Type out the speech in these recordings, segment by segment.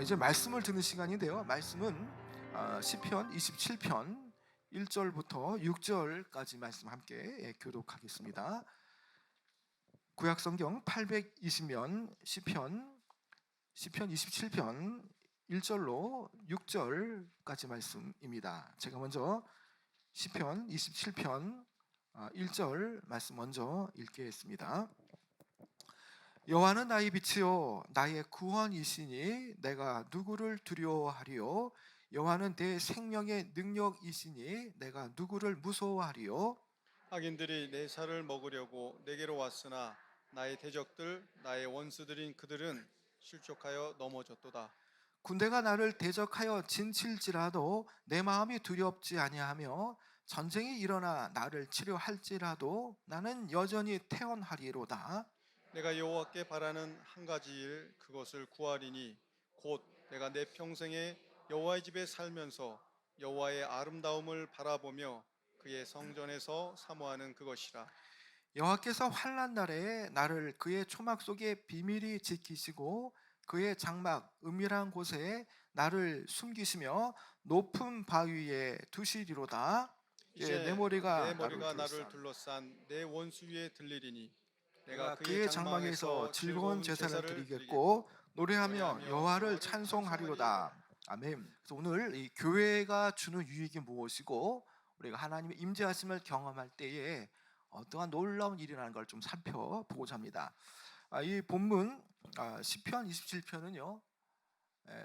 이제 말씀을 듣는 시간인데요. 말씀은 시편 27편 1절부터 6절까지 말씀 함께 교독하겠습니다. 구약성경 820면 시편 27편 1절로 6절까지 말씀입니다. 제가 먼저 시편 27편 1절 말씀 먼저 읽겠습니다. 여호와는 나의 빛이요 나의 구원이시니 내가 누구를 두려워하리요. 여호와는 내 생명의 능력이시니 내가 누구를 무서워하리요. 악인들이 내 살을 먹으려고 내게로 왔으나 나의 대적들 나의 원수들인 그들은 실족하여 넘어졌도다. 군대가 나를 대적하여 진칠지라도 내 마음이 두렵지 아니하며 전쟁이 일어나 나를 치료할지라도 나는 여전히 태원하리로다. 내가 여호와께 바라는 한 가지 일 그것을 구하리니 곧 내가 내 평생에 여호와의 집에 살면서 여호와의 아름다움을 바라보며 그의 성전에서 사모하는 그것이라. 여호와께서 환난 날에 나를 그의 초막 속에 비밀히 지키시고 그의 장막 은밀한 곳에 나를 숨기시며 높은 바위에 두시리로다. 이제 내 머리가 내 머리가 나를 나를 둘러싼 둘러싼 내 원수 위에 들리리니 내가 내가 그의 그의 장막에서 장막에서 즐거운 즐거운 제사를 제사를 드리겠고 노래하며 노래하며 여호와를 여호와를 찬송하리로다. 아멘. 그래서 오늘 이 교회가 주는 유익이 무엇이고 우리가 하나님의 임재하심을 경험할 때에 어떠한 놀라운 일이라는 걸 좀 살펴보고자 합니다. 이 본문 시편 27편은요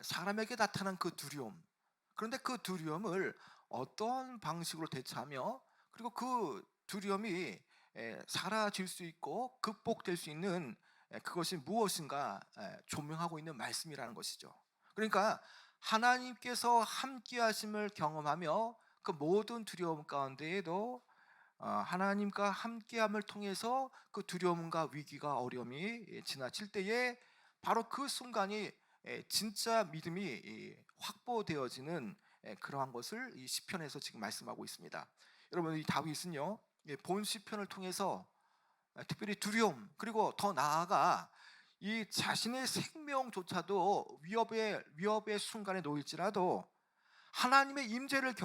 사람에게 나타난 그 두려움, 그런데 그 두려움을 어떤 방식으로 대처하며 그리고 그 두려움이 사라질 수 있고 극복될 수 있는 그것이 무엇인가 조명하고 있는 말씀이라는 것이죠. 그러니까 하나님께서 함께 하심을 경험하며 그 모든 두려움 가운데에도 하나님과 함께함을 통해서 그 두려움과 위기가 어려움이 지나칠 때에 바로 그 순간이 진짜 믿음이 확보되어지는 그러한 것을 이 시편에서 지금 말씀하고 있습니다. 여러분, 이 다윗은요 본 시편을 통해서 특별히 두려움 그리고 더 나아가 이 자신의 생명조차도 위협의 순간에 놓일지라도 하나님의 임재를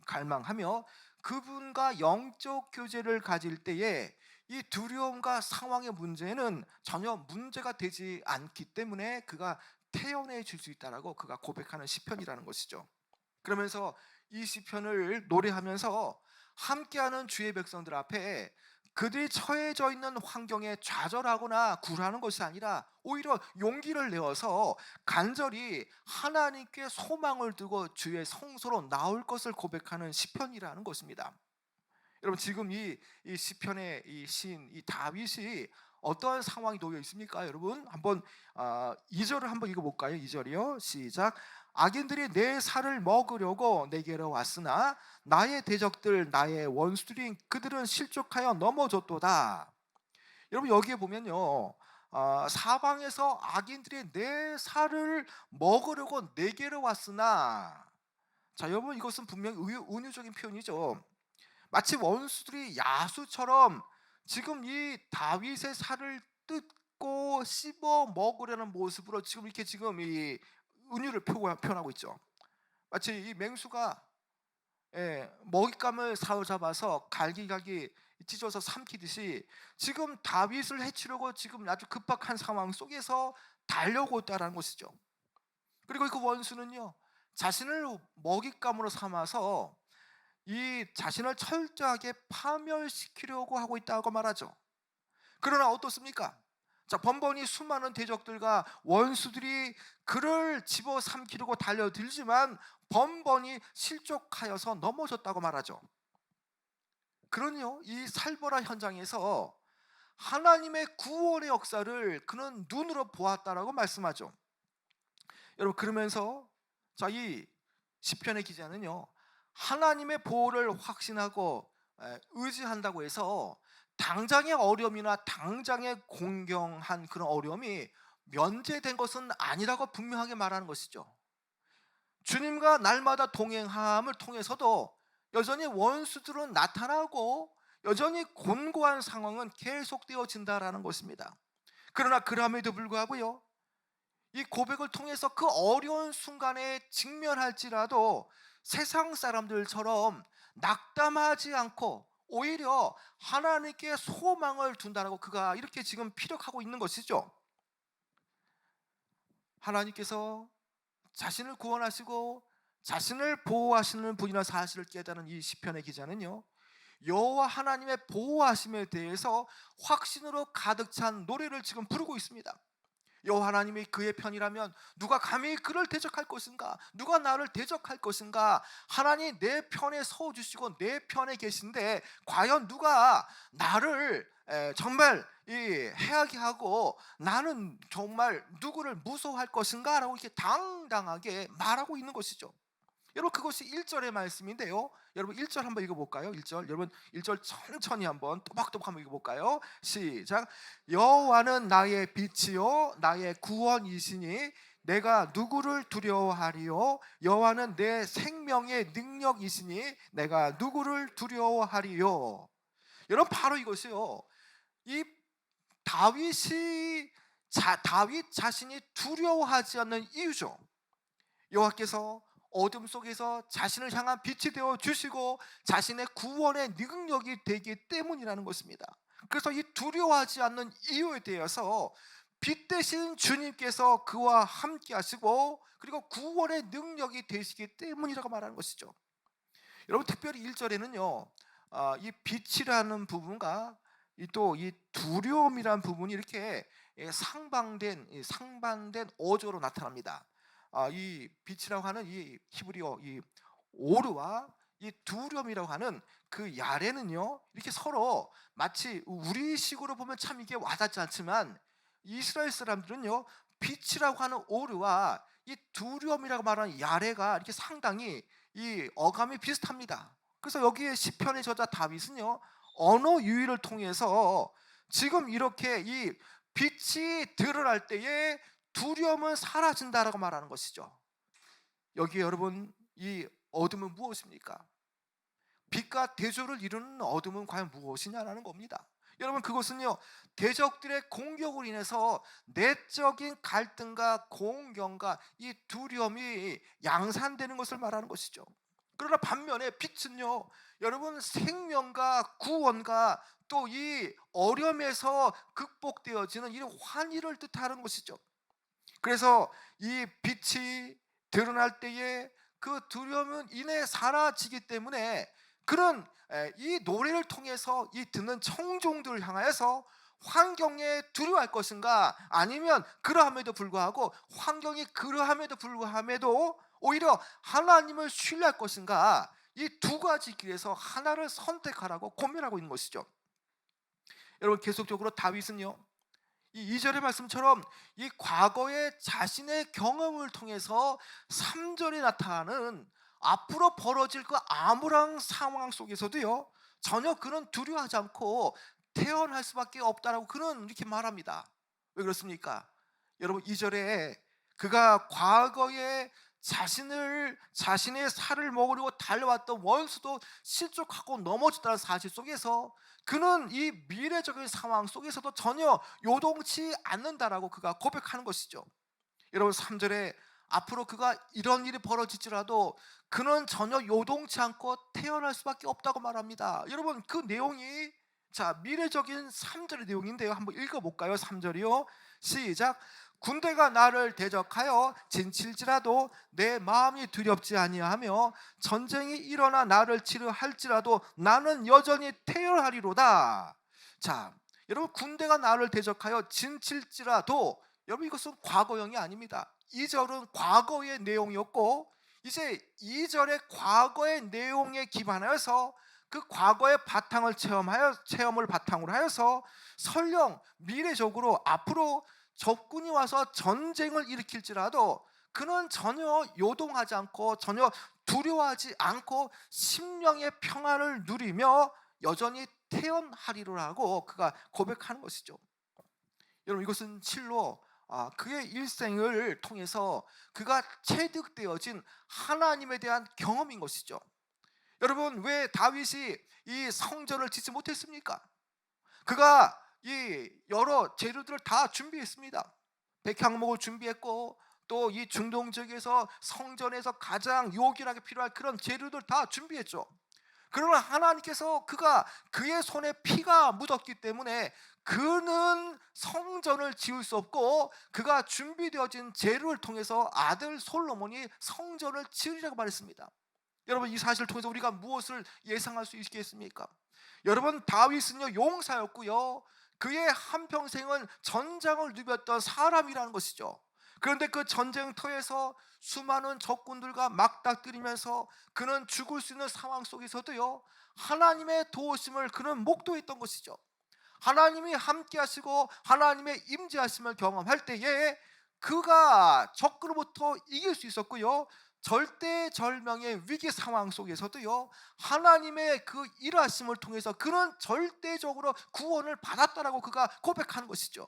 갈망하며 그분과 영적 교제를 가질 때에 이 두려움과 상황의 문제는 전혀 문제가 되지 않기 때문에 그가 태연해질 수 있다라고 그가 고백하는 시편이라는 것이죠. 그러면서 이 시편을 노래하면서 함께하는 주의 백성들 앞에 그들이 처해져 있는 환경에 좌절하거나 굴하는 것이 아니라 오히려 용기를 내어서 간절히 하나님께 소망을 두고 주의 성소로 나올 것을 고백하는 시편이라는 것입니다. 여러분, 지금 이 시편의 이 시인 이 다윗이 어떠한 상황이 놓여 있습니까? 여러분 한번 2절을 한번 읽어볼까요? 2절이요 시작. 악인들이 내 살을 먹으려고 내게로 왔으나 나의 대적들 나의 원수들인 그들은 실족하여 넘어졌도다. 여러분 여기에 보면요 사방에서 악인들이 내 살을 먹으려고 내게로 왔으나, 자 여러분 이것은 분명히 은유적인 표현이죠. 마치 원수들이 야수처럼 지금 이 다윗의 살을 뜯고 씹어 먹으려는 모습으로 지금 이렇게 지금 이 은유를 표현하고 있죠. 마치 이 맹수가 먹잇감을 사로잡아서 갈기갈기 찢어서 삼키듯이 지금 다윗을 해치려고 지금 아주 급박한 상황 속에서 달려오고 있다는 것이죠. 그리고 그 원수는요 자신을 먹잇감으로 삼아서 이 자신을 철저하게 파멸시키려고 하고 있다고 말하죠. 그러나 어떻습니까? 자, 번번이 수많은 대적들과 원수들이 그를 집어삼키려고 달려들지만 번번이 실족하여서 넘어졌다고 말하죠. 그러니요 이 살벌한 현장에서 하나님의 구원의 역사를 그는 눈으로 보았다라고 말씀하죠. 여러분 그러면서 이 시편의 기자는요 하나님의 보호를 확신하고 의지한다고 해서 당장의 어려움이나 당장의 공경한 그런 어려움이 면제된 것은 아니라고 분명하게 말하는 것이죠. 주님과 날마다 동행함을 통해서도 여전히 원수들은 나타나고 여전히 곤고한 상황은 계속되어진다라는 것입니다. 그러나 그럼에도 불구하고요 이 고백을 통해서 그 어려운 순간에 직면할지라도 세상 사람들처럼 낙담하지 않고 오히려 하나님께 소망을 둔다라고 그가 이렇게 지금 피력하고 있는 것이죠. 하나님께서 자신을 구원하시고 자신을 보호하시는 분이라는 사실을 깨달은 이 시편의 기자는요, 여호와 하나님의 보호하심에 대해서 확신으로 가득 찬 노래를 지금 부르고 있습니다. 여호와 하나님이 그의 편이라면 누가 감히 그를 대적할 것인가? 누가 나를 대적할 것인가? 하나님 내 편에 서 주시고 내 편에 계신데 과연 누가 나를 정말 해하게 하고 나는 정말 누구를 무서워할 것인가? 라고 이렇게 당당하게 말하고 있는 것이죠. 여러분, 그것이 1절의 말씀인데요. 여러분 1절 한번 읽어볼까요? 1절, 여러분 1절 천천히 한번 또박또박 한번 읽어볼까요? 시작. 여호와는 나의 빛이요 나의 구원이시니 내가 누구를 두려워하리요? 여호와는 내 생명의 능력이시니 내가 누구를 두려워하리요? 여러분, 바로 이것이요, 이 다윗 자신이 두려워하지 않는 이유죠. 여호와께서 어둠 속에서 자신을 향한 빛이 되어 주시고 자신의 구원의 능력이 되기 때문이라는 것입니다. 그래서 이 두려워하지 않는 이유에 대해서 빛 대신 주님께서 그와 함께 하시고 그리고 구원의 능력이 되시기 때문이라고 말하는 것이죠. 여러분, 특별히 1절에는요, 이 빛이라는 부분과 또 이 두려움이라는 부분이 이렇게 상반된 어조로 나타납니다. 이 빛이라고 하는 이 히브리어 이 오르와 이 두려움이라고 하는 그 야레는요, 이렇게 서로 마치 우리식으로 보면 참 이게 와닿지 않지만 이스라엘 사람들은요, 빛이라고 하는 오르와 이 두려움이라고 말하는 야레가 이렇게 상당히 이 어감이 비슷합니다. 그래서 여기에 시편의 저자 다윗은요, 언어 유희를 통해서 지금 이렇게 이 빛이 드러날 때에 두려움은 사라진다라고 말하는 것이죠. 여기에 여러분, 이 어둠은 무엇입니까? 빛과 대조를 이루는 어둠은 과연 무엇이냐라는 겁니다. 여러분, 그것은요, 대적들의 공격으로 인해서 내적인 갈등과 공경과 이 두려움이 양산되는 것을 말하는 것이죠. 그러나 반면에 빛은요, 여러분, 생명과 구원과 또 이 어려움에서 극복되어지는 이 환희를 뜻하는 것이죠. 그래서 이 빛이 드러날 때에 그 두려움은 이내 사라지기 때문에 그런 이 노래를 통해서 이 듣는 청중들을 향하여서 환경에 두려워할 것인가, 아니면 그러함에도 불구하고 환경이 그러함에도 불구함에도 오히려 하나님을 신뢰할 것인가, 이 두 가지 길에서 하나를 선택하라고 고민하고 있는 것이죠. 여러분, 계속적으로 다윗은요, 이 2절의 말씀처럼 이 과거의 자신의 경험을 통해서 3절에 나타나는 앞으로 벌어질 그 암울한 상황 속에서도요, 전혀 그는 두려워하지 않고 태어날 수밖에 없다라고 그는 이렇게 말합니다. 왜 그렇습니까? 여러분, 2절에 그가 과거에 자신의 살을 먹으려고 달려왔던 원수도 실족하고 넘어졌다는 사실 속에서 그는 이 미래적인 상황 속에서도 전혀 요동치 않는다라고 그가 고백하는 것이죠. 여러분, 3절에 앞으로 그가 이런 일이 벌어질지라도 그는 전혀 요동치 않고 태어날 수밖에 없다고 말합니다. 여러분, 그 내용이 미래적인 3절의 내용인데요, 한번 읽어볼까요? 3절이요, 시작. 군대가 나를 대적하여 진칠지라도 내 마음이 두렵지 아니하며 전쟁이 일어나 나를 치료할지라도 나는 여전히 태어나리로다. 자, 여러분, 군대가 나를 대적하여 진칠지라도, 여러분, 이것은 과거형이 아닙니다. 2절은 과거의 내용이었고 이제 2절의 과거의 내용에 기반하여서 그 과거의 체험을 바탕으로 하여서 설령 미래적으로 앞으로 적군이 와서 전쟁을 일으킬지라도 그는 전혀 요동하지 않고 전혀 두려워하지 않고 심령의 평안을 누리며 여전히 태연하리로라고 그가 고백하는 것이죠. 여러분, 이것은 실로 그의 일생을 통해서 그가 체득되어진 하나님에 대한 경험인 것이죠. 여러분, 왜 다윗이 이 성전을 짓지 못했습니까? 그가 이 여러 재료들을 다 준비했습니다. 백향목을 준비했고 또 이 중동 지역에서 성전에서 가장 요긴하게 필요할 그런 재료들 다 준비했죠. 그러나 하나님께서 그의 손에 피가 묻었기 때문에 그는 성전을 지을 수 없고 그가 준비되어진 재료를 통해서 아들 솔로몬이 성전을 지으리라고 말했습니다. 여러분, 이 사실을 통해서 우리가 무엇을 예상할 수 있겠습니까? 여러분, 다윗은요 용사였고요, 그의 한평생은 전장을 누볐던 사람이라는 것이죠. 그런데 그 전쟁터에서 수많은 적군들과 맞닥뜨리면서 그는 죽을 수 있는 상황 속에서도요 하나님의 도우심을 그는 목도했던 것이죠. 하나님이 함께 하시고 하나님의 임재하심을 경험할 때에 그가 적그로부터 이길 수 있었고요, 절대절명의 위기 상황 속에서도요 하나님의 그 일하심을 통해서 그는 절대적으로 구원을 받았다라고 그가 고백하는 것이죠.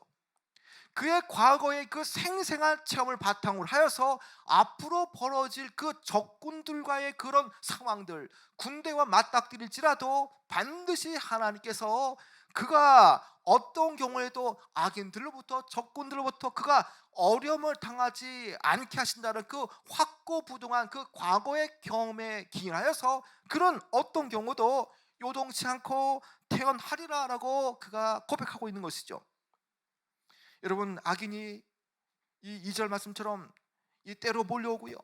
그의 과거의 그 생생한 체험을 바탕으로 하여서 앞으로 벌어질 그 적군들과의 그런 상황들, 군대와 맞닥뜨릴지라도 반드시 하나님께서 그가 어떤 경우에도 악인들로부터, 적군들로부터 그가 어려움을 당하지 않게 하신다는 그 확고부동한 그 과거의 경험에 기인하여서 그런 어떤 경우도 요동치 않고 태어나리라라고 그가 고백하고 있는 것이죠. 여러분, 악인이 이 2절 말씀처럼 이 때로 몰려오고요,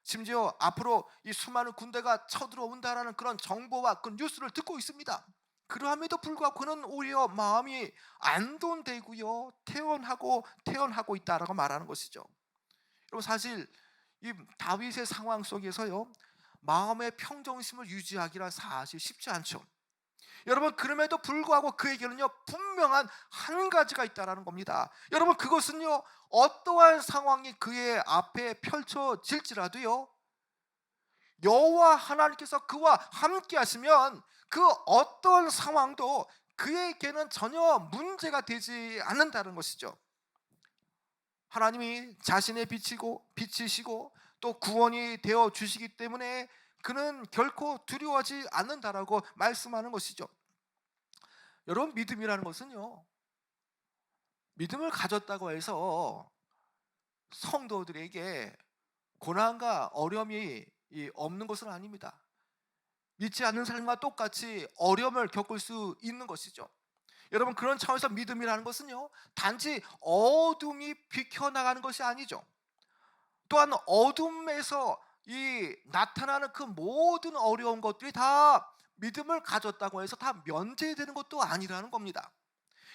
심지어 앞으로 이 수많은 군대가 쳐들어온다라는 그런 정보와 그 뉴스를 듣고 있습니다. 그러함에도 불구하고 그는 오히려 마음이 안돈되고요 태연하고 있다라고 말하는 것이죠. 여러분, 사실 이 다윗의 상황 속에서요 마음의 평정심을 유지하기란 사실 쉽지 않죠. 여러분, 그럼에도 불구하고 그에게는요 분명한 한 가지가 있다라는 겁니다. 여러분, 그것은요 어떠한 상황이 그의 앞에 펼쳐질지라도요 여호와 하나님께서 그와 함께 하시면 그 어떤 상황도 그에게는 전혀 문제가 되지 않는다는 것이죠. 하나님이 자신의 빛이시고 또 구원이 되어 주시기 때문에 그는 결코 두려워하지 않는다라고 말씀하는 것이죠. 여러분, 믿음이라는 것은요 믿음을 가졌다고 해서 성도들에게 고난과 어려움이 없는 것은 아닙니다. 믿지 않는 사람과 똑같이 어려움을 겪을 수 있는 것이죠. 여러분, 그런 차원에서 믿음이라는 것은요 단지 어둠이 비켜나가는 것이 아니죠. 또한 어둠에서 이 나타나는 그 모든 어려운 것들이 다 믿음을 가졌다고 해서 다 면제되는 것도 아니라는 겁니다.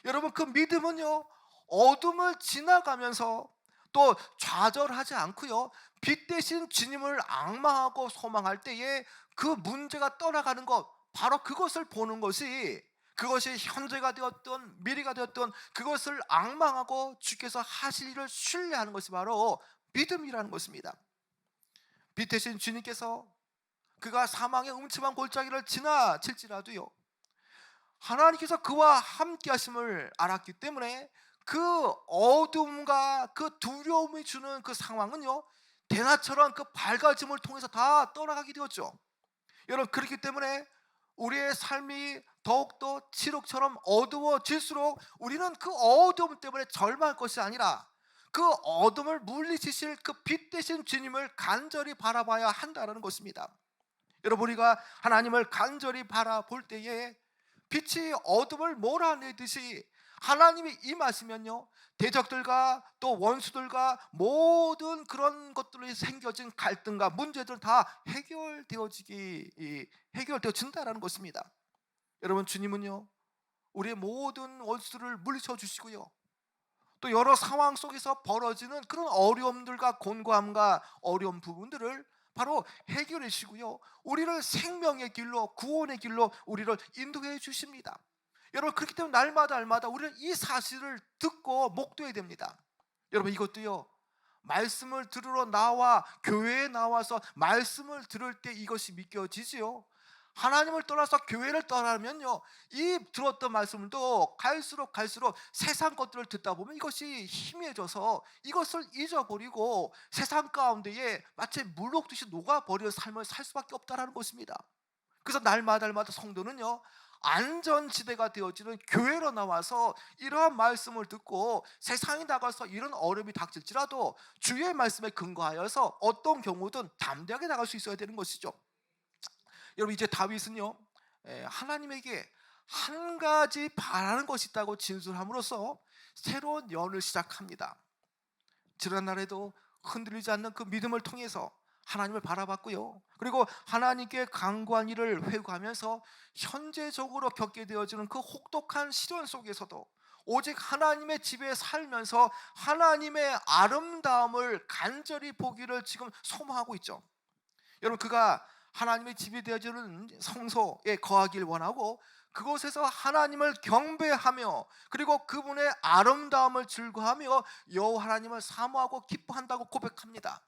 여러분, 그 믿음은요 어둠을 지나가면서 또 좌절하지 않고요 빛 대신 주님을 앙망하고 소망할 때에 그 문제가 떠나가는 것, 바로 그것을 보는 것이, 그것이 현재가 되었던 미래가 되었던 그것을 앙망하고 주께서 하실 일을 신뢰하는 것이 바로 믿음이라는 것입니다. 빛 대신 주님께서 그가 사망의 음침한 골짜기를 지나칠지라도요 하나님께서 그와 함께 하심을 알았기 때문에 그 어둠과 그 두려움이 주는 그 상황은요 대낮처럼 그 밝아짐을 통해서 다 떠나가게 되었죠. 여러분, 그렇기 때문에 우리의 삶이 더욱더 칠흑처럼 어두워질수록 우리는 그 어두움 때문에 절망할 것이 아니라 그 어둠을 물리치실 그 빛 대신 주님을 간절히 바라봐야 한다는 것입니다. 여러분, 우리가 하나님을 간절히 바라볼 때에 빛이 어둠을 몰아내듯이 하나님이 임하시면요 대적들과 또 원수들과 모든 그런 것들이 생겨진 갈등과 문제들은 다 해결되어진다라는 것입니다. 여러분, 주님은요 우리의 모든 원수를 물리쳐 주시고요 또 여러 상황 속에서 벌어지는 그런 어려움들과 곤고함과 어려운 부분들을 바로 해결해 주시고요 우리를 생명의 길로, 구원의 길로 우리를 인도해 주십니다. 여러분, 그렇기 때문에 날마다 우리는 이 사실을 듣고 목도해야 됩니다. 여러분, 이것도요 말씀을 들으러 교회에 나와서 말씀을 들을 때 이것이 믿겨지지요. 하나님을 떠나서 교회를 떠나면요 이 들었던 말씀도 갈수록 세상 것들을 듣다 보면 이것이 희미해져서 이것을 잊어버리고 세상 가운데에 마치 물 녹듯이 녹아버리는 삶을 살 수밖에 없다는 것입니다. 그래서 날마다 성도는요 안전지대가 되어지는 교회로 나와서 이러한 말씀을 듣고 세상에 나가서 이런 어려움이 닥칠지라도 주의 말씀에 근거하여서 어떤 경우든 담대하게 나갈 수 있어야 되는 것이죠. 여러분, 이제 다윗은요, 하나님에게 한 가지 바라는 것이 있다고 진술함으로써 새로운 연을 시작합니다. 지난 날에도 흔들리지 않는 그 믿음을 통해서 하나님을 바라봤고요, 그리고 하나님께 간구한 일을 회고하면서 현재적으로 겪게 되어지는 그 혹독한 시련 속에서도 오직 하나님의 집에 살면서 하나님의 아름다움을 간절히 보기를 지금 소망하고 있죠. 여러분, 그가 하나님의 집이 되어지는 성소에 거하길 원하고 그곳에서 하나님을 경배하며 그리고 그분의 아름다움을 즐거워하며 여호와 하나님을 사모하고 기뻐한다고 고백합니다.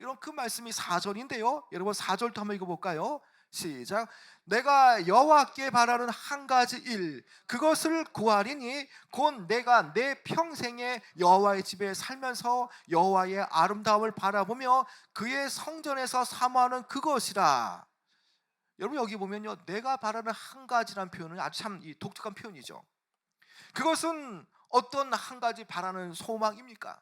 여러분, 그 말씀이 4절인데요, 여러분 4절도 한번 읽어볼까요? 시작. 내가 여호와께 바라는 한 가지 일, 그것을 구하리니 곧 내가 내 평생에 여호와의 집에 살면서 여호와의 아름다움을 바라보며 그의 성전에서 사모하는 그것이라. 여러분, 여기 보면요, 내가 바라는 한 가지란 표현은 아주 참 독특한 표현이죠. 그것은 어떤 한 가지 바라는 소망입니까?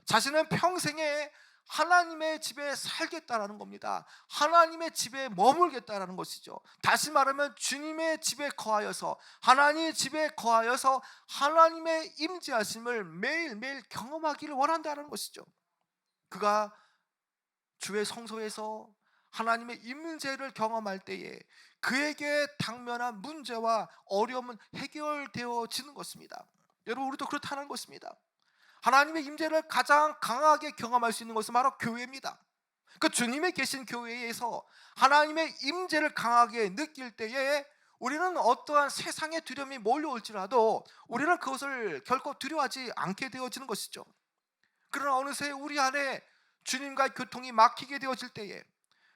자신은 평생에 하나님의 집에 살겠다라는 겁니다. 하나님의 집에 머물겠다라는 것이죠. 다시 말하면 주님의 집에 거하여서, 하나님의 집에 거하여서 하나님의 임재하심을 매일매일 경험하기를 원한다는 것이죠. 그가 주의 성소에서 하나님의 임재를 경험할 때에 그에게 당면한 문제와 어려움은 해결되어지는 것입니다. 여러분, 우리도 그렇다는 것입니다. 하나님의 임재를 가장 강하게 경험할 수 있는 것은 바로 교회입니다. 그 주님의 계신 교회에서 하나님의 임재를 강하게 느낄 때에 우리는 어떠한 세상의 두려움이 몰려올지라도 우리는 그것을 결코 두려워하지 않게 되어지는 것이죠. 그러나 어느새 우리 안에 주님과의 교통이 막히게 되어질 때에,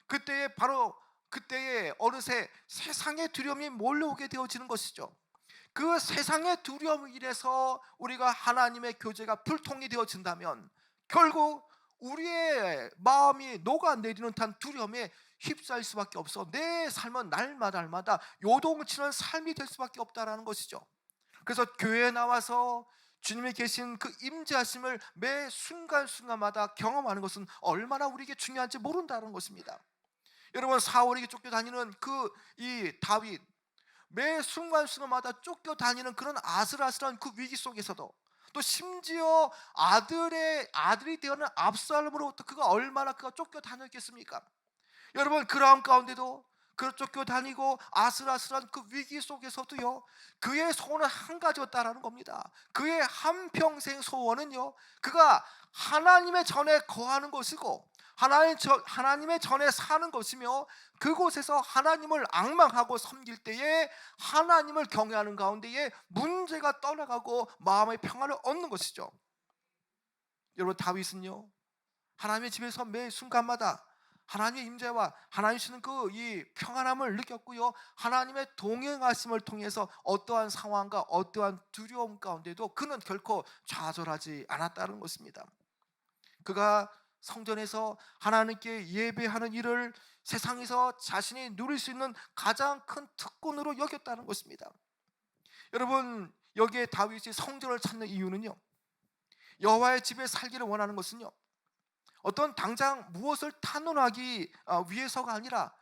그때에 바로 그때에 어느새 세상의 두려움이 몰려오게 되어지는 것이죠. 그 세상의 두려움을 인해서 우리가 하나님의 교제가 불통이 되어진다면 결국 우리의 마음이 녹아내리는 듯한 두려움에 휩싸일 수밖에 없어 내 삶은 날마다 요동치는 삶이 될 수밖에 없다라는 것이죠. 그래서 교회에 나와서 주님이 계신 그 임재하심을 매 순간순간마다 경험하는 것은 얼마나 우리에게 중요한지 모른다는 것입니다. 여러분, 사울에게 쫓겨다니는 그 이 다윗, 매 순간순간마다 쫓겨다니는 그런 아슬아슬한 그 위기 속에서도 또 심지어 아들이 되어는 압살롬으로부터 그가 쫓겨다녔겠습니까? 여러분, 그러한 가운데도 그 쫓겨다니고 아슬아슬한 그 위기 속에서도요, 그의 소원은 한 가지였다라는 겁니다. 그의 한평생 소원은요, 그가 하나님의 전에 거하는 것이고 하나님의 전에 사는 것이며 그곳에서 하나님을 앙망하고 섬길 때에 하나님을 경외하는 가운데에 문제가 떠나가고 마음의 평안을 얻는 것이죠. 여러분, 다윗은요, 하나님의 집에서 매 순간마다 하나님의 임재와 하나님 주시는 그 이 평안함을 느꼈고요, 하나님의 동행하심을 통해서 어떠한 상황과 어떠한 두려움 가운데도 그는 결코 좌절하지 않았다는 것입니다. 그가 성전에서 하나님께 예배하는 일을 세상에서 자신이 누릴 수 있는 가장 큰 특권으로 여겼다는 것입니다. 여러분, 여기에 다윗이 성전을 찾는 이유는요, 여호와의 집에 살기를 원하는 것은요, 어떤 당장 무엇을 탐론하기 위해서가 아니라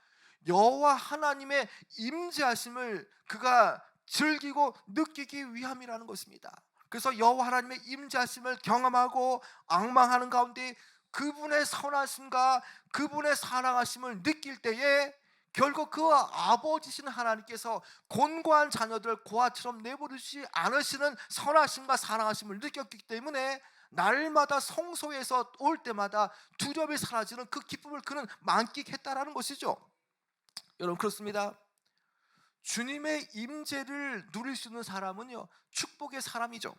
여호와 하나님의 임재하심을 그가 즐기고 느끼기 위함이라는 것입니다. 그래서 여호와 하나님의 임재하심을 경험하고 앙망하는 가운데 그분의 선하심과 그분의 사랑하심을 느낄 때에 결국 그 아버지신 하나님께서 곤고한 자녀들을 고아처럼 내버리지 않으시는 선하심과 사랑하심을 느꼈기 때문에 날마다 성소에서 올 때마다 두려움이 사라지는 그 기쁨을 그는 만끽했다라는 것이죠. 여러분, 그렇습니다. 주님의 임재를 누릴 수 있는 사람은요, 축복의 사람이죠.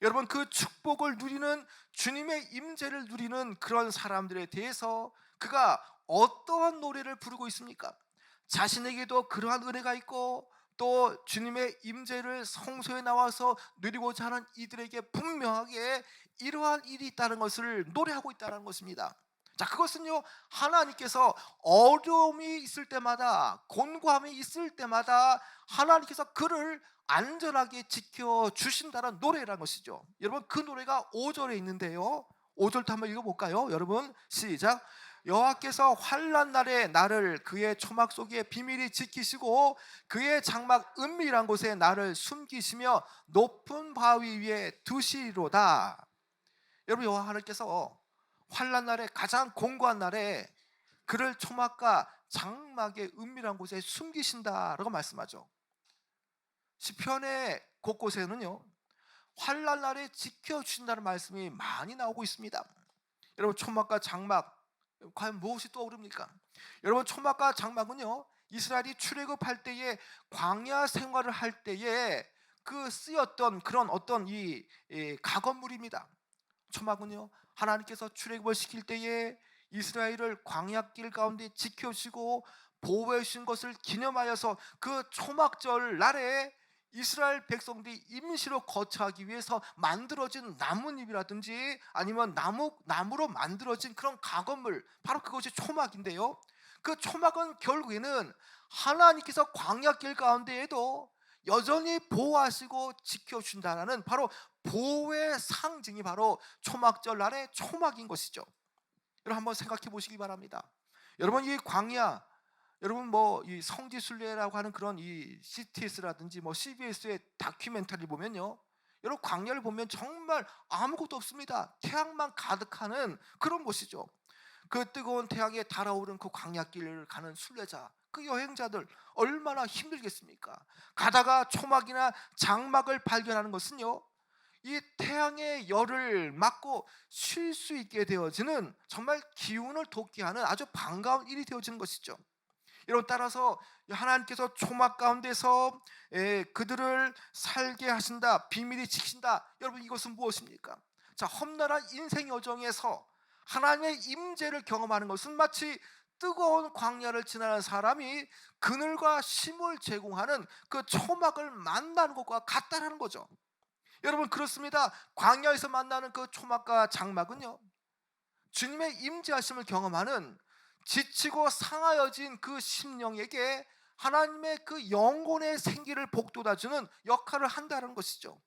여러분, 그 축복을 누리는, 주님의 임재를 누리는 그런 사람들에 대해서 그가 어떠한 노래를 부르고 있습니까? 자신에게도 그러한 은혜가 있고 또 주님의 임재를 성소에 나와서 누리고자 하는 이들에게 분명하게 이러한 일이 있다는 것을 노래하고 있다는 것입니다. 자, 그것은요, 하나님께서 어려움이 있을 때마다, 곤고함이 있을 때마다 하나님께서 그를 안전하게 지켜주신다는 노래라는 것이죠. 여러분, 그 노래가 5절에 있는데요, 5절도 한번 읽어볼까요? 여러분 시작. 여호와께서 환난 날에 나를 그의 초막 속에 비밀히 지키시고 그의 장막 은밀한 곳에 나를 숨기시며 높은 바위 위에 두시리로다. 여러분, 여호와 하나님께서 환난 날에, 가장 공고한 날에 그를 초막과 장막의 은밀한 곳에 숨기신다라고 말씀하죠. 시편의 곳곳에는요, 환난 날에 지켜주신다는 말씀이 많이 나오고 있습니다. 여러분, 초막과 장막, 과연 무엇이 떠오릅니까? 여러분, 초막과 장막은요, 이스라엘이 출애굽할 때에, 광야 생활을 할 때에 그 쓰였던 그런 어떤 이 가건물입니다. 초막은요, 하나님께서 출애굽을 시킬 때에 이스라엘을 광야길 가운데 지켜주시고 보호해 주신 것을 기념하여서 그 초막절 날에 이스라엘 백성들이 임시로 거처하기 위해서 만들어진 나뭇잎이라든지 아니면 나무로 만들어진 그런 가건물, 바로 그것이 초막인데요, 그 초막은 결국에는 하나님께서 광야길 가운데에도 여전히 보호하시고 지켜준다는 바로 보호의 상징이 바로 초막절 날의 초막인 것이죠. 여러분, 한번 생각해 보시기 바랍니다. 여러분, 이 광야, 여러분 뭐 이 성지순례라고 하는 그런 이 CTS라든지 뭐 CBS의 다큐멘터리 보면요, 여러분 광야를 보면 정말 아무것도 없습니다. 태양만 가득하는 그런 곳이죠. 그 뜨거운 태양에 달아오른 그 광야길을 가는 순례자, 그 여행자들 얼마나 힘들겠습니까? 가다가 초막이나 장막을 발견하는 것은요, 이 태양의 열을 맞고 쉴 수 있게 되어지는, 정말 기운을 돋게 하는 아주 반가운 일이 되어지는 것이죠. 여러분, 따라서 하나님께서 초막 가운데서 그들을 살게 하신다, 비밀히 지킨다. 여러분, 이것은 무엇입니까? 자, 험난한 인생 여정에서 하나님의 임재를 경험하는 것은 마치 뜨거운 광야를 지나는 사람이 그늘과 쉼을 제공하는 그 초막을 만나는 것과 같다는 거죠. 여러분, 그렇습니다. 광야에서 만나는 그 초막과 장막은요, 주님의 임재하심을 경험하는 지치고 상하여진 그 심령에게 하나님의 그 영혼의 생기를 북돋아주는 역할을 한다는 것이죠.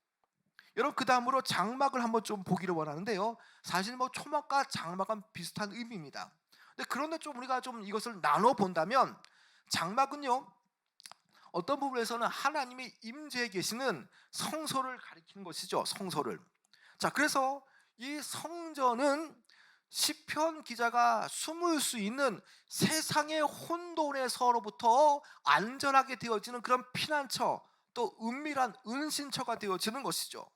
여러분, 그 다음으로 장막을 한번 좀 보기를 원하는데요, 사실 뭐 초막과 장막은 비슷한 의미입니다. 그런데 좀 우리가 좀 이것을 나눠 본다면, 장막은요, 어떤 부분에서는 하나님이 임재해 계시는 성소를 가리키는 것이죠. 성소를. 자, 그래서 이 성전은 시편 기자가 숨을 수 있는 세상의 혼돈에서로부터 안전하게 되어지는 그런 피난처, 또 은밀한 은신처가 되어지는 것이죠.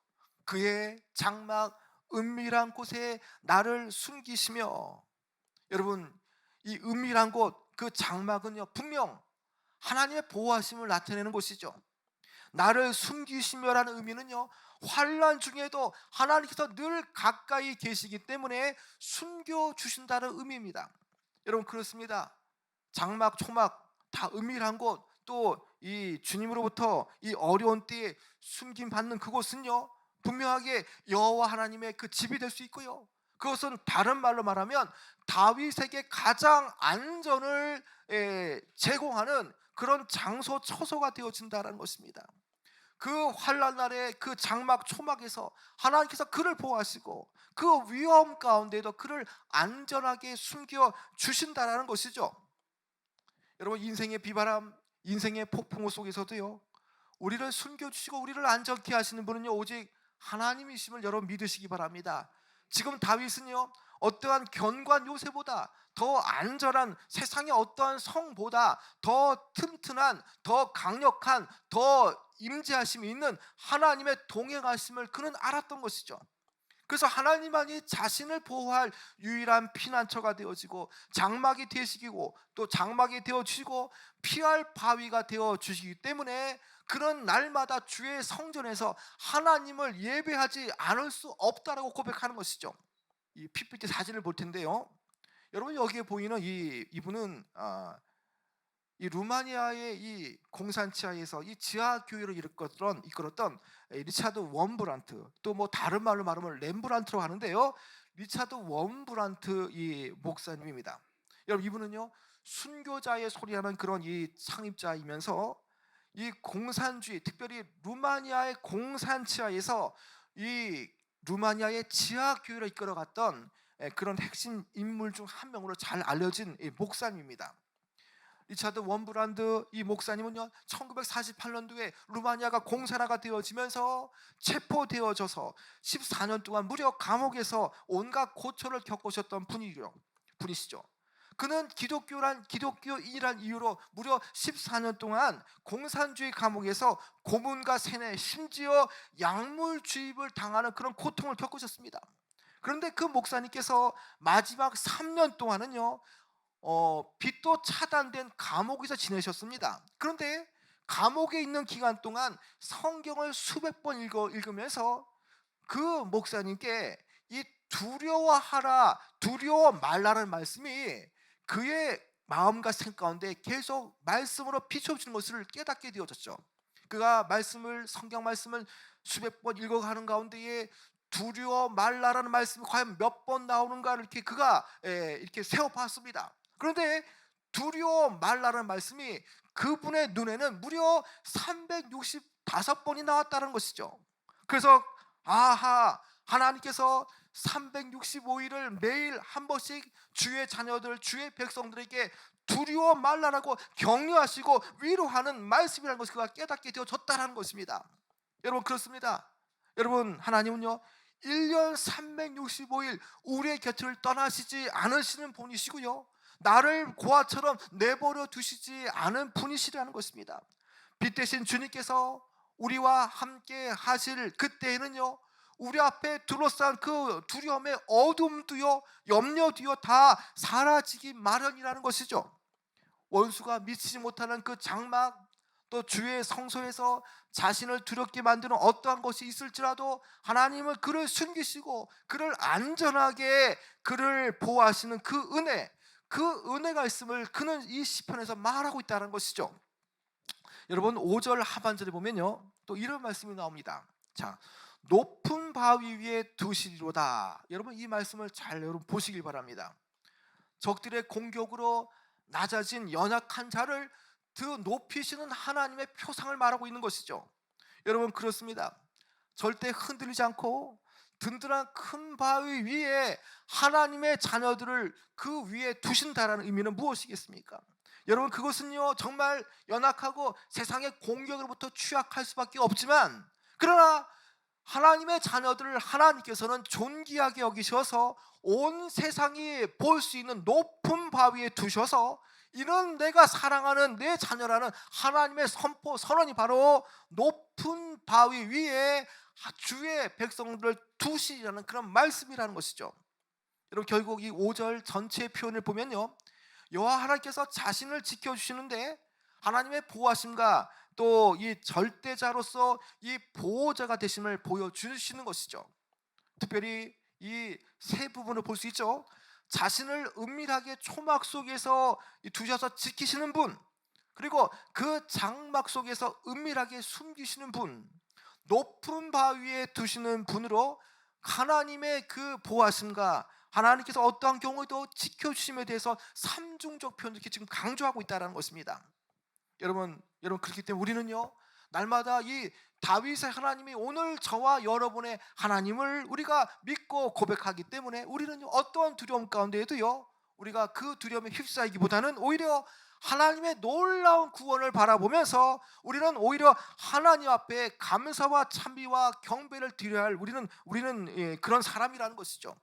그의 장막 은밀한 곳에 나를 숨기시며, 여러분, 이 은밀한 곳, 그 장막은요, 분명 하나님의 보호하심을 나타내는 곳이죠. 나를 숨기시며라는 의미는요, 환난 중에도 하나님께서 늘 가까이 계시기 때문에 숨겨주신다는 의미입니다. 여러분, 그렇습니다. 장막, 초막 다 은밀한 곳, 또 이 주님으로부터 이 어려운 때에 숨김 받는 그곳은요, 분명하게 여호와 하나님의 그 집이 될 수 있고요, 그것은 다른 말로 말하면 다윗에게 가장 안전을 제공하는 그런 장소, 처소가 되어진다는 것입니다. 그 환난 날에 그 장막 초막에서 하나님께서 그를 보호하시고 그 위험 가운데도 그를 안전하게 숨겨 주신다라는 것이죠. 여러분, 인생의 비바람, 인생의 폭풍우 속에서도요, 우리를 숨겨주시고 우리를 안전케 하시는 분은요, 오직 하나님이심을 여러분 믿으시기 바랍니다. 지금 다윗은요, 어떠한 견고한 요새보다 더 안전한, 세상의 어떠한 성보다 더 튼튼한, 더 강력한, 더 임재하심이 있는 하나님의 동행하심을 그는 알았던 것이죠. 그래서 하나님만이 자신을 보호할 유일한 피난처가 되어지고 장막이 되시고 또 장막이 되어주시고 피할 바위가 되어주시기 때문에 그런 날마다 주의 성전에서 하나님을 예배하지 않을 수 없다라고 고백하는 것이죠. 이 PPT 사진을 볼 텐데요, 여러분, 여기에 보이는 이분은 이 루마니아의 이 공산치하에서 이 지하 교회를 이끌었던 리차드 원브란트, 또 뭐 다른 말로 말하면 렘브란트라고 하는데요, 리차드 원브란트 이 목사님입니다. 여러분, 이분은요, 순교자의 소리하는 그런 이 창립자이면서 이 공산주의, 특별히 루마니아의 공산치하에서 이 루마니아의 지하교회를 이끌어갔던 그런 핵심 인물 중 한 명으로 잘 알려진 이 목사님입니다. 리차드 원브란드 이 목사님은요 1948년도에 루마니아가 공산화가 되어지면서 체포되어져서 14년 동안 무려 감옥에서 온갖 고초를 겪으셨던 분이시죠. 그는 기독교인이란 이유로 무려 14년 동안 공산주의 감옥에서 고문과 세뇌, 심지어 약물 주입을 당하는 그런 고통을 겪으셨습니다. 그런데 그 목사님께서 마지막 3년 동안은요 빛도 차단된 감옥에서 지내셨습니다. 그런데 감옥에 있는 기간 동안 성경을 수백 번 읽으면서 그 목사님께 이 두려워 말라는 말씀이 그의 마음과 생각 가운데 계속 말씀으로 비춰주는 것을 깨닫게 되어졌죠. 그가 성경 말씀을 수백 번 읽어가는 가운데에 두려워 말라라는 말씀이 과연 몇 번 나오는가를 이렇게 그가 이렇게 세어봤습니다. 그런데 두려워 말라는 말씀이 그분의 눈에는 무려 365번이 나왔다는 것이죠. 그래서 하나님께서 365일을 매일 한 번씩 주의 자녀들, 주의 백성들에게 두려워 말라라고 격려하시고 위로하는 말씀이라는 것을 그가 깨닫게 되어졌다는 것입니다. 여러분 그렇습니다. 여러분 하나님은요 1년 365일 우리의 곁을 떠나시지 않으시는 분이시고요 나를 고아처럼 내버려 두시지 않은 분이시라는 것입니다. 빛 대신 주님께서 우리와 함께 하실 그때에는요 우리 앞에 둘러싼 그 두려움의 어둠도요 염려도요 다 사라지기 마련이라는 것이죠. 원수가 미치지 못하는 그 장막, 또 주의 성소에서 자신을 두렵게 만드는 어떠한 것이 있을지라도 하나님은 그를 숨기시고 그를 안전하게 그를 보호하시는 그 은혜가 있음을 그는 이 시편에서 말하고 있다는 것이죠. 여러분 5절 하반절에 보면요 또 이런 말씀이 나옵니다. 자, 높은 바위 위에 두시리로다. 여러분 이 말씀을 잘 여러분 보시길 바랍니다. 적들의 공격으로 낮아진 연약한 자를 더 높이시는 하나님의 표상을 말하고 있는 것이죠. 여러분 그렇습니다. 절대 흔들리지 않고 든든한 큰 바위 위에 하나님의 자녀들을 그 위에 두신다라는 의미는 무엇이겠습니까? 여러분 그것은요 정말 연약하고 세상의 공격으로부터 취약할 수밖에 없지만 그러나 하나님의 자녀들을 하나님께서는 존귀하게 여기셔서 온 세상이 볼 수 있는 높은 바위에 두셔서 이는 내가 사랑하는 내 자녀라는 하나님의 선언이 바로 높은 바위 위에 주의 백성들을 두시라는 그런 말씀이라는 것이죠. 여러분 결국 이 5절 전체의 표현을 보면요 여호와 하나님께서 자신을 지켜주시는데 하나님의 보호하심과 또 이 절대자로서 이 보호자가 되심을 보여주시는 것이죠. 특별히 이 세 부분을 볼 수 있죠. 자신을 은밀하게 초막 속에서 두셔서 지키시는 분, 그리고 그 장막 속에서 은밀하게 숨기시는 분, 높은 바위에 두시는 분으로 하나님의 그 보호하심과 하나님께서 어떠한 경우에도 지켜주심에 대해서 삼중적 표현을 이렇게 지금 강조하고 있다는 것입니다. 여러분 그렇기 때문에 우리는요 날마다 이 다윗의 하나님이 오늘 저와 여러분의 하나님을 우리가 믿고 고백하기 때문에 우리는요 어떠한 두려움 가운데에도요 우리가 그 두려움에 휩싸이기보다는 오히려 하나님의 놀라운 구원을 바라보면서 우리는 오히려 하나님 앞에 감사와 찬미와 경배를 드려야 할 우리는 그런 사람이라는 것이죠.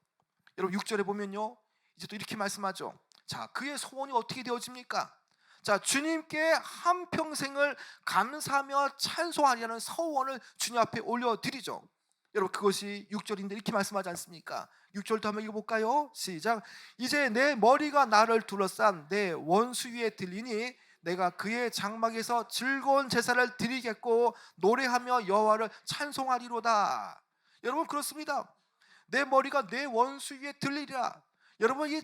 여러분 6절에 보면요 이제 또 이렇게 말씀하죠. 자, 그의 소원이 어떻게 되어집니까? 자, 주님께 한평생을 감사하며 찬송하리라는 서원을 주님 앞에 올려드리죠. 여러분 그것이 6절인데 이렇게 말씀하지 않습니까? 6절도 한번 읽어볼까요? 시작. 이제 내 머리가 나를 둘러싼 내 원수 위에 들리니 내가 그의 장막에서 즐거운 제사를 드리겠고 노래하며 여호와를 찬송하리로다. 여러분 그렇습니다. 내 머리가 내 원수 위에 들리리라. 여러분 이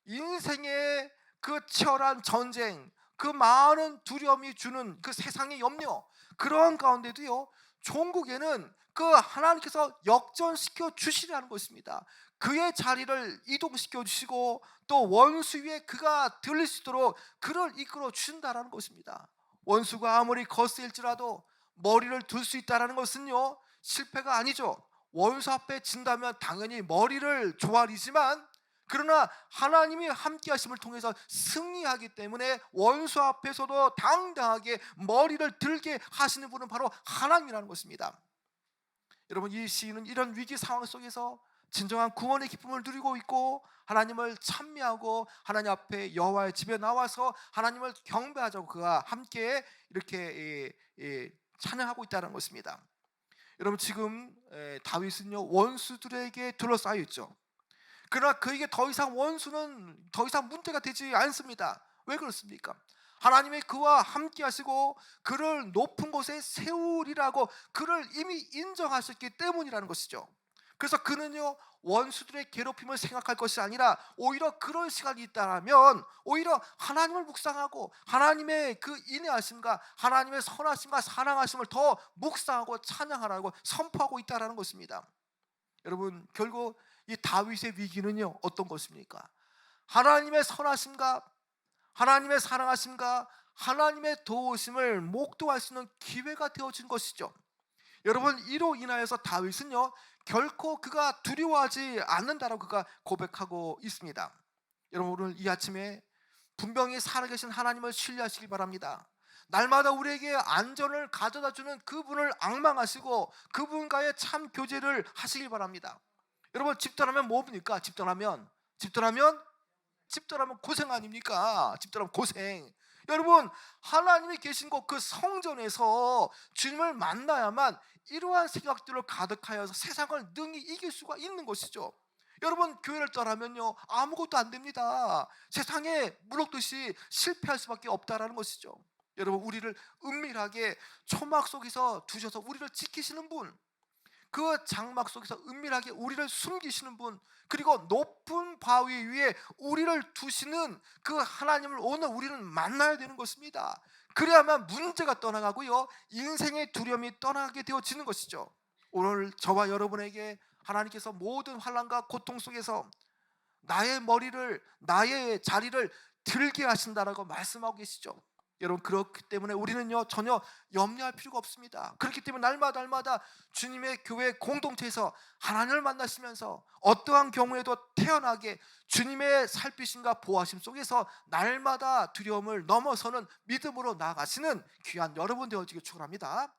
인생의 그 치열한 전쟁, 그 많은 두려움이 주는 그 세상의 염려, 그러한 가운데도요 종국에는 그 하나님께서 역전시켜 주시라는 것입니다. 그의 자리를 이동시켜 주시고 또 원수 위에 그가 들릴 수 있도록 그를 이끌어 주신다라는 것입니다. 원수가 아무리 거세일지라도 머리를 둘 수 있다라는 것은요, 실패가 아니죠. 원수 앞에 진다면 당연히 머리를 조아리지만, 그러나 하나님이 함께 하심을 통해서 승리하기 때문에 원수 앞에서도 당당하게 머리를 들게 하시는 분은 바로 하나님이라는 것입니다. 여러분, 이 시인은 이런 위기 상황 속에서 진정한 구원의 기쁨을 누리고 있고 하나님을 찬미하고 하나님 앞에 여호와의 집에 나와서 하나님을 경배하자고 그가 함께 이렇게 찬양하고 있다는 것입니다. 여러분, 지금 다윗은요, 원수들에게 둘러싸여 있죠. 그러나 그에게 더 이상 원수는 더 이상 문제가 되지 않습니다. 왜 그렇습니까? 하나님이 그와 함께 하시고 그를 높은 곳에 세우리라고 그를 이미 인정하셨기 때문이라는 것이죠. 그래서 그는요, 원수들의 괴롭힘을 생각할 것이 아니라 오히려 그럴 시간이 있다면 오히려 하나님을 묵상하고 하나님의 그 인애하심과 하나님의 선하심과 사랑하심을 더 묵상하고 찬양하라고 선포하고 있다는 것입니다. 여러분, 결국 이 다윗의 위기는요, 어떤 것입니까? 하나님의 선하심과 하나님의 사랑하심과 하나님의 도우심을 목도할 수 있는 기회가 되어진 것이죠. 여러분, 이로 인하여서 다윗은요, 결코 그가 두려워하지 않는다라고 그가 고백하고 있습니다. 여러분, 오늘 이 아침에 분명히 살아계신 하나님을 신뢰하시기 바랍니다. 날마다 우리에게 안전을 가져다주는 그분을 앙망하시고 그분과의 참 교제를 하시기 바랍니다. 여러분, 집 떠나면 뭡니까? 집 떠나면 고생 아닙니까? 집 떠나면 고생. 여러분, 하나님이 계신 곳 그 성전에서 주님을 만나야만 이러한 생각들로 가득하여서 세상을 능히 이길 수가 있는 것이죠. 여러분, 교회를 떠나면요, 아무것도 안 됩니다. 세상에 물럭듯이 실패할 수밖에 없다라는 것이죠. 여러분, 우리를 은밀하게 초막 속에서 두셔서 우리를 지키시는 분, 그 장막 속에서 은밀하게 우리를 숨기시는 분, 그리고 높은 바위 위에 우리를 두시는 그 하나님을 오늘 우리는 만나야 되는 것입니다. 그래야만 문제가 떠나가고요, 인생의 두려움이 떠나게 되어지는 것이죠. 오늘 저와 여러분에게 하나님께서 모든 환난과 고통 속에서 나의 머리를, 나의 자리를 들게 하신다라고 말씀하고 계시죠. 여러분, 그렇기 때문에 우리는요, 전혀 염려할 필요가 없습니다. 그렇기 때문에 날마다 주님의 교회 공동체에서 하나님을 만나시면서 어떠한 경우에도 태연하게 주님의 살피심과 보호하심 속에서 날마다 두려움을 넘어서는 믿음으로 나아가시는 귀한 여러분 되어지길 축원합니다.